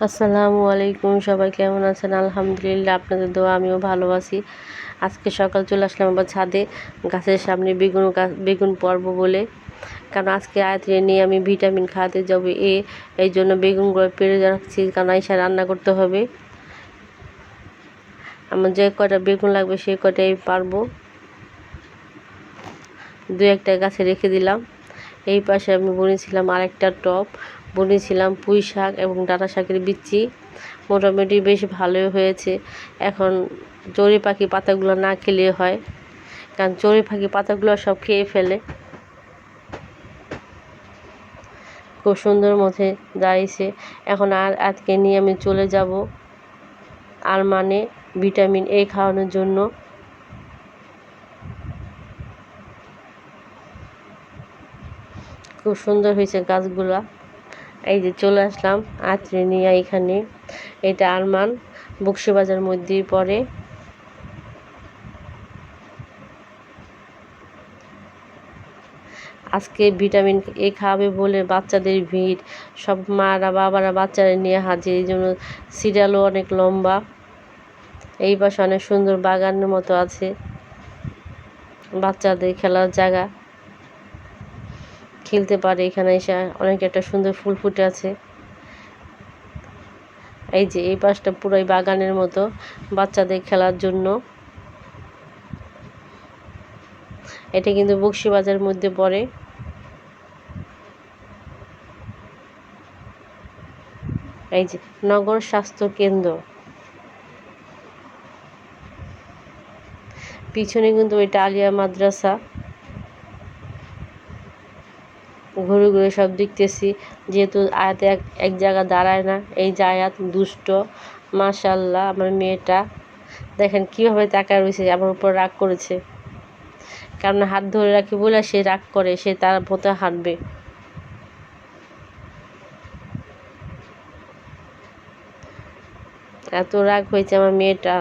আসসালামু আলাইকুম, সবাই কেমন আছেন? আলহামদুলিল্লাহ, আপনাদের দোয়া আমিও ভালো আছি। আজকে সকাল চলে আসলাম আবার ছাদে, গাছের সামনে বেগুন পরবো বলে। কারণ আজকে আয়াতরে নিয়ে আমি ভিটামিন খাওয়াতে যাবো এই জন্য বেগুনগুলো পেড়ে রাখছি, কারণ আইসা রান্না করতে হবে। আমার যে কয়টা বেগুন লাগবে সেই কয়টাই পারবো। দু একটা গাছে রেখে দিলাম। এই পাশে আমি বুনেছিলাম আরেকটা টব, বুনেছিলাম পুঁই শাক এবং ডাঁটা শাকের বিচি। মোটামুটি বেশ ভালোই হয়েছে। এখন চড়ুই পাখি পাতাগুলো না খেলে হয়, কারণ চড়ুই পাখি পাতাগুলো সব খেয়ে ফেলে। খুব সুন্দর মধ্যে দাঁড়িয়েছে। এখন আজকে নিয়ে আমি চলে যাব মানে ভিটামিন এ খাওয়ানোর জন্য। খুব সুন্দর হয়েছে গাছগুলা। এই যে চলে আসলাম আত্রে নিয়ে এখানে। এটা আরমান, বকশীবাজার মধ্যেই পড়ে। আজকে ভিটামিন এ খাওয়াবে বলে বাচ্চাদের ভিড়, সব মারা বাবারা বাচ্চারা নিয়ে হাজির। এই জন্য সিরিয়ালও অনেক লম্বা। এই পাশে অনেক সুন্দর বাগানের মতো আছে, বাচ্চাদের খেলার জায়গা, খেলতে পারে। এখানে এসে অনেক একটা সুন্দর ফুল ফুটে আছে। এই যে এই পাশটা পুরাই বাগানের মতো, বাচ্চাদের খেলার জন্য। এটা কিন্তু বকশীবাজার মধ্যে পড়ে। এই যে নগর স্বাস্থ্য কেন্দ্র, পিছনে কিন্তু এটা আলিয়া মাদ্রাসা। ঘুরে ঘুরে সব দেখতেছি, যেহেতু আয়াত এক জায়গা দাঁড়ায় না। এই যে আয়াত দুষ্ট, মাশাল্লাহ। আমার মেয়েটা দেখেন কীভাবে তাকায় রয়েছে, আমার উপর রাগ করেছে। কারণ হাত ধরে রাখি বলে সে রাগ করে, সে তার মতো হাঁটবে। এত রাগ হয়েছে আমার মেয়েটা।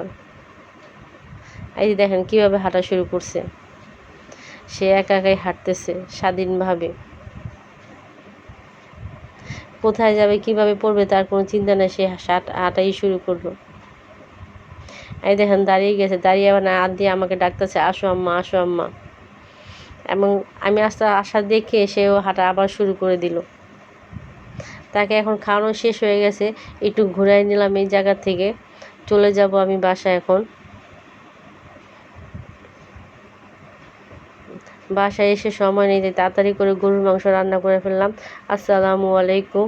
এই যে দেখেন কীভাবে হাঁটা শুরু করছে, সে একা একাই হাঁটতেছে স্বাধীনভাবে। কোথায় যাবে, কিভাবে পড়বে তার কোনো চিন্তা নেই, সে হাঁটাই শুরু করলো। এই দেখেন দাঁড়িয়ে গেছে, দাঁড়িয়ে আবার না হাত দিয়ে আমাকে ডাকতেছে, আসো আম্মা, আসো আম্মা। এবং আমি আসা দেখে সেও হাঁটা আবার শুরু করে দিল। তাকে এখন খাওয়ানো শেষ হয়ে গেছে, একটু ঘুরাই নিলাম এই জায়গা থেকে। চলে যাব আমি বাসায় এখন। বাসায় এসে সময় নেই, তাড়াতাড়ি করে গরুর মাংস রান্না করে ফেললাম। আসসালামু আলাইকুম।